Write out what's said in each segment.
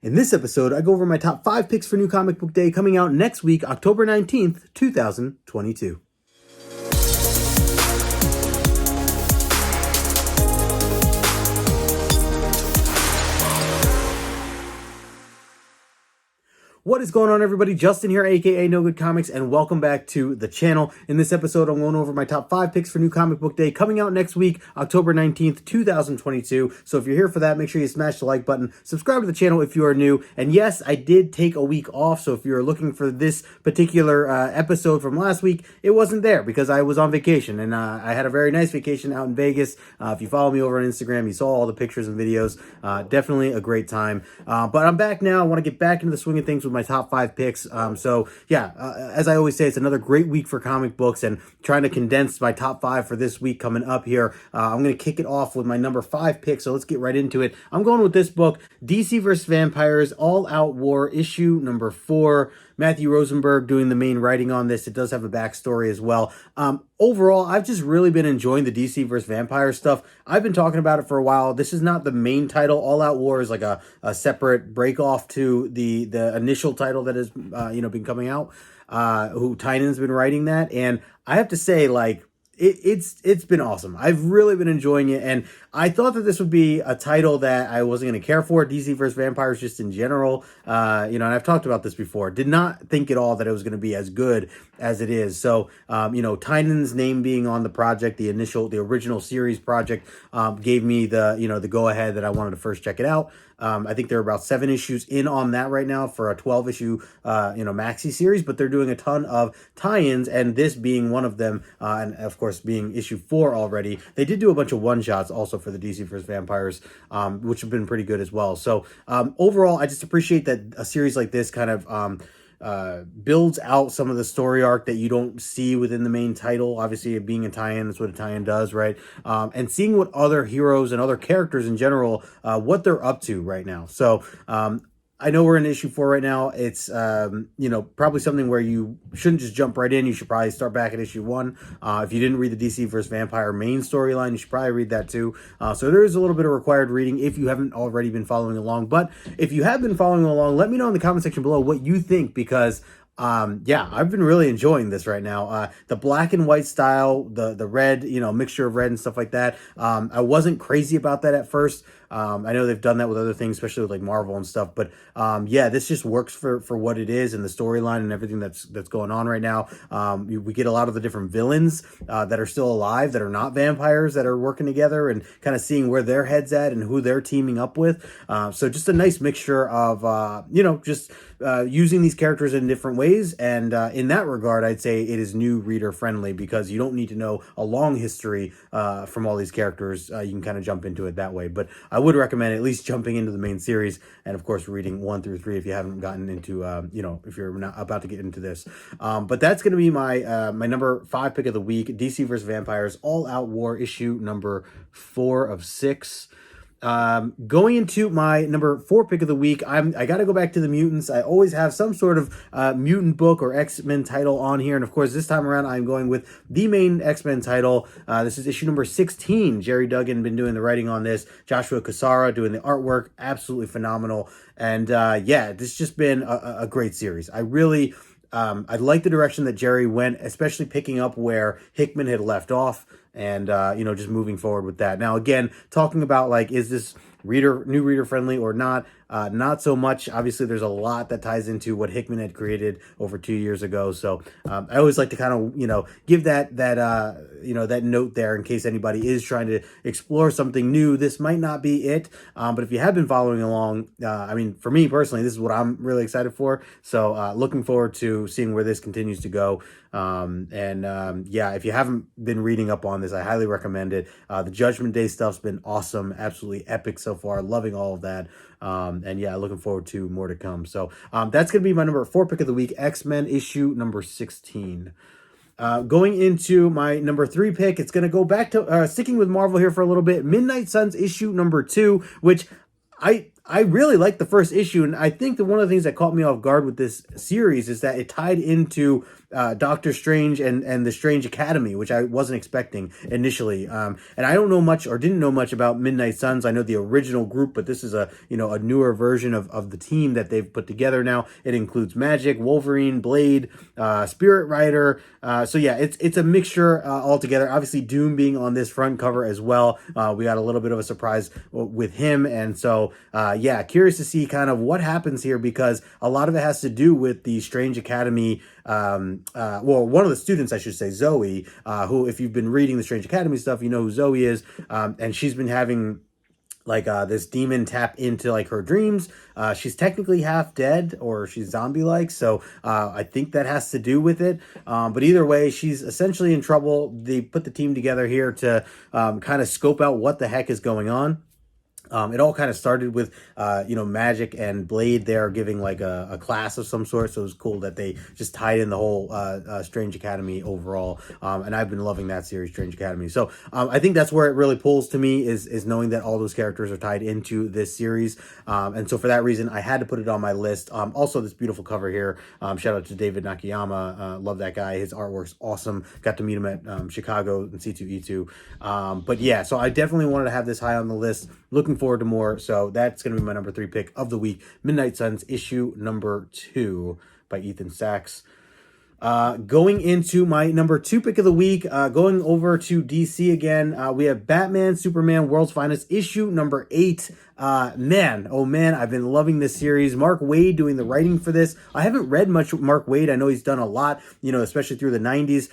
In this episode, I go over my top 5 picks for New Comic Book Day coming out next week, October 19th, 2022. What is going on, everybody? Justin here, aka No Good Comics, and welcome back to the channel. In this episode, I'm going over my top 5 picks for New Comic Book Day coming out next week, October 19th, 2022. So if you're here for that, make sure you smash the like button, subscribe to the channel if you are new. And yes, I did take a week off, so if you're looking for this particular episode from last week, it wasn't there because I was on vacation, and I had a very nice vacation out in Vegas. If you follow me over on Instagram, you saw all the pictures and videos. Definitely a great time. But I'm back now. I want to get back into the swing of things with my top 5 picks. As I always say, it's another great week for comic books, and trying to condense my top 5 for this week coming up here. I'm going to kick it off with my number 5 pick, so let's get right into it. I'm going with this book, DC vs. Vampires, All Out War, issue number 4. Matthew Rosenberg doing the main writing on this. It does have a backstory as well. Overall, I've just really been enjoying the DC vs. Vampire stuff. I've been talking about it for a while. This is not the main title. All Out War is like a separate break off to the initial title that has been coming out. Who Tynan's been writing that, and I have to say, like, it's been awesome. I've really been enjoying it, and I thought that this would be a title that I wasn't going to care for. DC vs. Vampires just in general, and I've talked about this before. Did not think at all that it was going to be as good as it is. So, Tynan's name being on the project, the original series project, gave me the go ahead that I wanted to first check it out. I think there are about 7 issues in on that right now for a 12-issue, maxi series, but they're doing a ton of tie-ins, and this being one of them, and of course being issue 4 already. They did do a bunch of one-shots also for the DC vs. Vampires, which have been pretty good as well. So overall, I just appreciate that a series like this kind of builds out some of the story arc that you don't see within the main title. Obviously, it being a tie-in, that's what a tie-in does, right? And seeing what other heroes and other characters in general, what they're up to right now. So I know we're in issue 4 right now. It's, probably something where you shouldn't just jump right in. You should probably start back at issue 1. If you didn't read the DC vs. Vampire main storyline, you should probably read that too. So there is a little bit of required reading if you haven't already been following along. But if you have been following along, let me know in the comment section below what you think, because I've been really enjoying this right now. The black and white style, the red, mixture of red and stuff like that. I wasn't crazy about that at first. I know they've done that with other things, especially with like Marvel and stuff. But this just works for what it is, and the storyline and everything that's going on right now. We get a lot of the different villains that are still alive, that are not vampires, that are working together, and kind of seeing where their head's at and who they're teaming up with. So just a nice mixture of using these characters in different ways. And in that regard, I'd say it is new reader friendly, because you don't need to know a long history from all these characters. You can kind of jump into it that way. But I would recommend at least jumping into the main series, and of course reading 1 through 3 if you haven't gotten into if you're not about to get into this. But that's going to be my my number 5 pick of the week, DC vs. Vampires, All Out War, issue number 4 of 6. Going into my number 4 pick of the week, I got to go back to the mutants. I always have some sort of mutant book or X-Men title on here, and of course this time around I'm going with the main X-Men title. This is issue number 16. Jerry Duggan been doing the writing on this. Joshua Cassara doing the artwork. Absolutely phenomenal. And this just been a great series. I really I like the direction that Jerry went, especially picking up where Hickman had left off, and just moving forward with that. Now, again, talking about, like, is this new reader friendly or not? Not so much. Obviously, there's a lot that ties into what Hickman had created over 2 years ago. So I always like to kind of, give that note there in case anybody is trying to explore something new. This might not be it. But if you have been following along, for me personally, this is what I'm really excited for. So looking forward to seeing where this continues to go. If you haven't been reading up on this, I highly recommend it. The Judgment Day stuff's been awesome, absolutely epic so far. Loving all of that. Looking forward to more to come. So that's going to be my number 4 pick of the week, X-Men issue number 16. Going into my number 3 pick, it's going to go back to sticking with Marvel here for a little bit. Midnight Suns issue number 2, which I really liked the first issue, and I think that one of the things that caught me off guard with this series is that it tied into Doctor Strange and the Strange Academy, which I wasn't expecting initially. And I don't know much or didn't know much about Midnight Suns. I know the original group, but this is a newer version of the team that they've put together now. It includes Magic, Wolverine, Blade, Spirit Rider. So yeah, it's a mixture altogether. Obviously, Doom being on this front cover as well. We got a little bit of a surprise with him, and so yeah, curious to see kind of what happens here, because a lot of it has to do with the Strange Academy. Well, one of the students, I should say, Zoe, who, if you've been reading the Strange Academy stuff, you know who Zoe is, and she's been having like this demon tap into like her dreams. She's technically half dead, or she's zombie like, so I think that has to do with it. But either way, she's essentially in trouble. They put the team together here to kind of scope out what the heck is going on. It all kind of started with, Magic and Blade there giving like a class of some sort. So it was cool that they just tied in the whole Strange Academy overall. And I've been loving that series, Strange Academy. So I think that's where it really pulls to me, is knowing that all those characters are tied into this series. And so for that reason, I had to put it on my list. Also, this beautiful cover here. Shout out to David Nakayama. Love that guy. His artwork's awesome. Got to meet him at Chicago and C2E2. But yeah, so I definitely wanted to have this high on the list. Looking forward to more. So that's going to be my number 3 pick of the week. Midnight Suns issue number 2 by Ethan Sachs. Going into my number 2 pick of the week, going over to DC again, we have Batman, Superman, World's Finest, issue number 8. Man, oh man, I've been loving this series. Mark Waid doing the writing for this. I haven't read much Mark Waid. I know he's done a lot, especially through the 90s.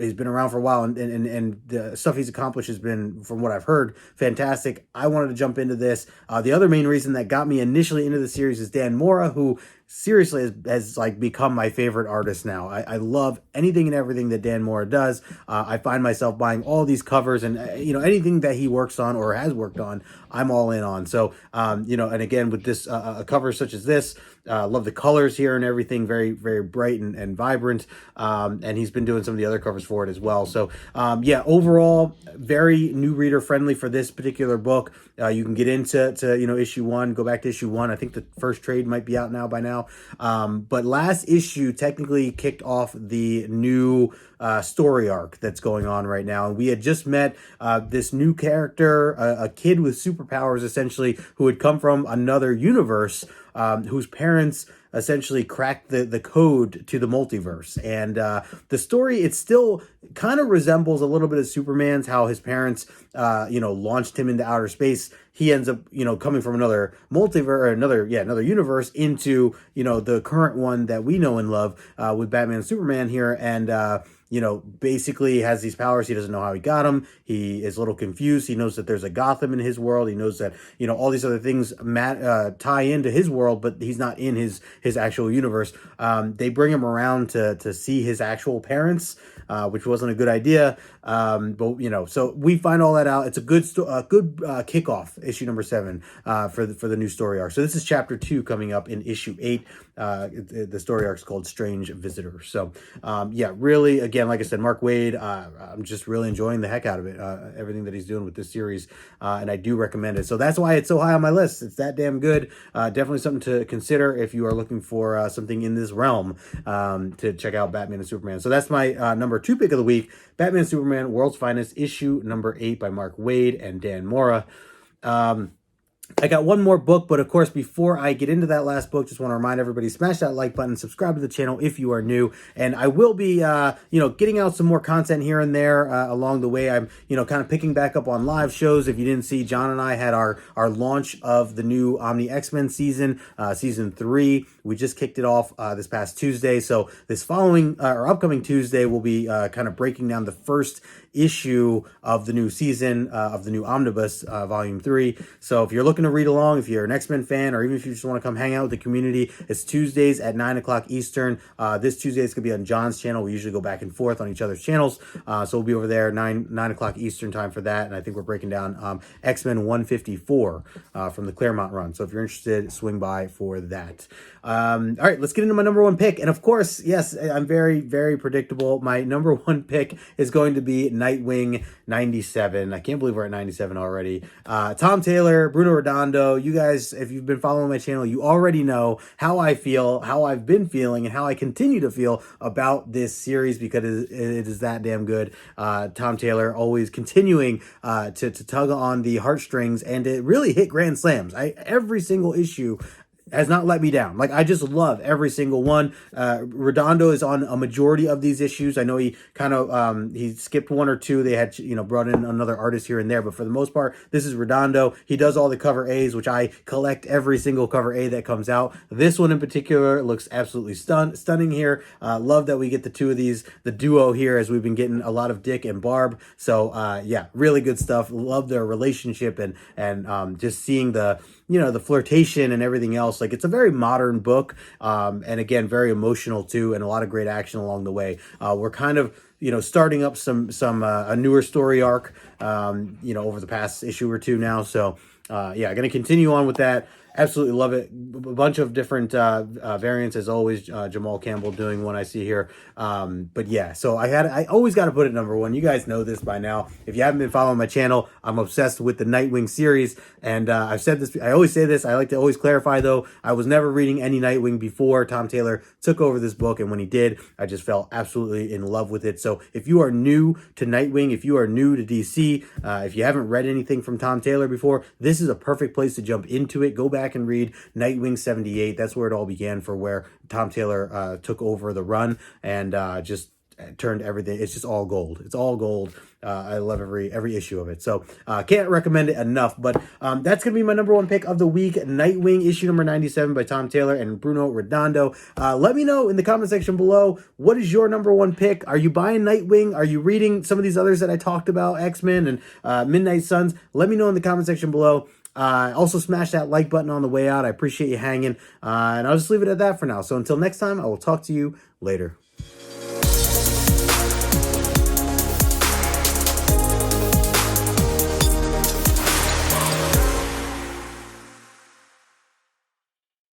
He's been around for a while, and the stuff he's accomplished has been, from what I've heard, fantastic. I wanted to jump into this. The other main reason that got me initially into the series is Dan Mora, who seriously has like become my favorite artist now. I love anything and everything that Dan Mora does. I find myself buying all these covers, and anything that he works on or has worked on, I'm all in on. So and again, with this a cover such as this, love the colors here and everything, very, very bright and vibrant. And he's been doing some of the other covers for it as well. So yeah, overall, very new reader friendly for this particular book. You can get into issue 1, go back to issue 1. I think the first trade might be out now by now. But last issue technically kicked off the new story arc that's going on right now. And we had just met this new character, a kid with superpowers, essentially, who had come from another universe, whose parents essentially cracked the code to the multiverse. And the story, it still kind of resembles a little bit of Superman's, how his parents, launched him into outer space. He ends up, coming from another multiverse, or another universe into, the current one that we know and love, with Batman and Superman here. And, basically has these powers. He doesn't know how he got them. He is a little confused. He knows that there's a Gotham in his world. He knows that, all these other things tie into his world, but he's not in his actual universe. They bring him around to see his actual parents, which wasn't a good idea. But so we find all that out. It's a good kickoff, issue number 7, for the new story arc. So this is chapter 2 coming up in issue 8. The story arc is called Strange Visitor. So yeah, really, again, like I said, Mark Waid, I'm just really enjoying the heck out of it, everything that he's doing with this series, and I do recommend it. So that's why it's so high on my list. It's that damn good. Definitely something to consider if you are looking for something in this realm, to check out Batman and Superman. So that's my number 2 pick of the week, Batman and Superman, World's Finest, issue number 8 by Mark Waid and Dan Mora. I got one more book, but of course, before I get into that last book, just want to remind everybody, smash that like button, subscribe to the channel if you are new, and I will be, getting out some more content here and there along the way. I'm, kind of picking back up on live shows. If you didn't see, John and I had our launch of the new Omni XMen season 3. We just kicked it off this past Tuesday, so this following or upcoming Tuesday, we'll be kind of breaking down the first issue of the new season, of the new Omnibus, volume 3. So if you're looking to read along, if you're an X-Men fan, or even if you just want to come hang out with the community, it's Tuesdays at 9 o'clock Eastern. This Tuesday it's going to be on John's channel. We usually go back and forth on each other's channels. So we'll be over there 9 o'clock Eastern time for that. And I think we're breaking down X-Men 154 from the Claremont run. So if you're interested, swing by for that. All right, let's get into my number 1 pick. And of course, yes, I'm very, very predictable. My number 1 pick is going to be Nightwing 97. I can't believe we're at 97 already. Tom Taylor, Bruno Redondo, Redondo. You guys, if you've been following my channel, you already know how I feel, how I've been feeling, and how I continue to feel about this series, because it is that damn good. Tom Taylor always continuing to tug on the heartstrings and to really hit grand slams. Every single issue has not let me down. Like, I just love every single one. Redondo is on a majority of these issues. I know he kind of he skipped one or two. They had, you know, brought in another artist here and there, but for the most part, this is Redondo. He does all the cover A's, which I collect every single cover A that comes out. This one in particular looks absolutely stunning here. Love that we get the two of these, the duo here, as we've been getting a lot of Dick and Barb. So yeah, really good stuff. Love their relationship and just seeing the, you know, the flirtation and everything else. Like, it's a very modern book, and again, very emotional too, and a lot of great action along the way. We're kind of, you know, starting up a newer story arc, you know, over the past issue or two now. So yeah, going to continue on with that. Absolutely love it. A bunch of different variants, as always. Jamal Campbell doing one I see here. But yeah, so I always got to put it number one. You guys know this by now. If you haven't been following my channel, I'm obsessed with the Nightwing series. And I've said this, I always say this. I like to always clarify, though, I was never reading any Nightwing before Tom Taylor took over this book. And when he did, I just fell absolutely in love with it. So if you are new to Nightwing, if you are new to DC, if you haven't read anything from Tom Taylor before, this is a perfect place to jump into it. Go back and read Nightwing 78. That's where it all began, for where Tom Taylor took over the run and just turned everything. It's just all gold. It's all gold. I love every issue of it. So can't recommend it enough. But that's going to be my number one pick of the week. Nightwing issue number 97 by Tom Taylor and Bruno Redondo. Let me know in the comment section below, what is your number one pick? Are you buying Nightwing? Are you reading some of these others that I talked about, X-Men and Midnight Suns? Let me know in the comment section below. Also smash that like button on the way out. I appreciate you hanging. And I'll just leave it at that for now. So until next time, I will talk to you later.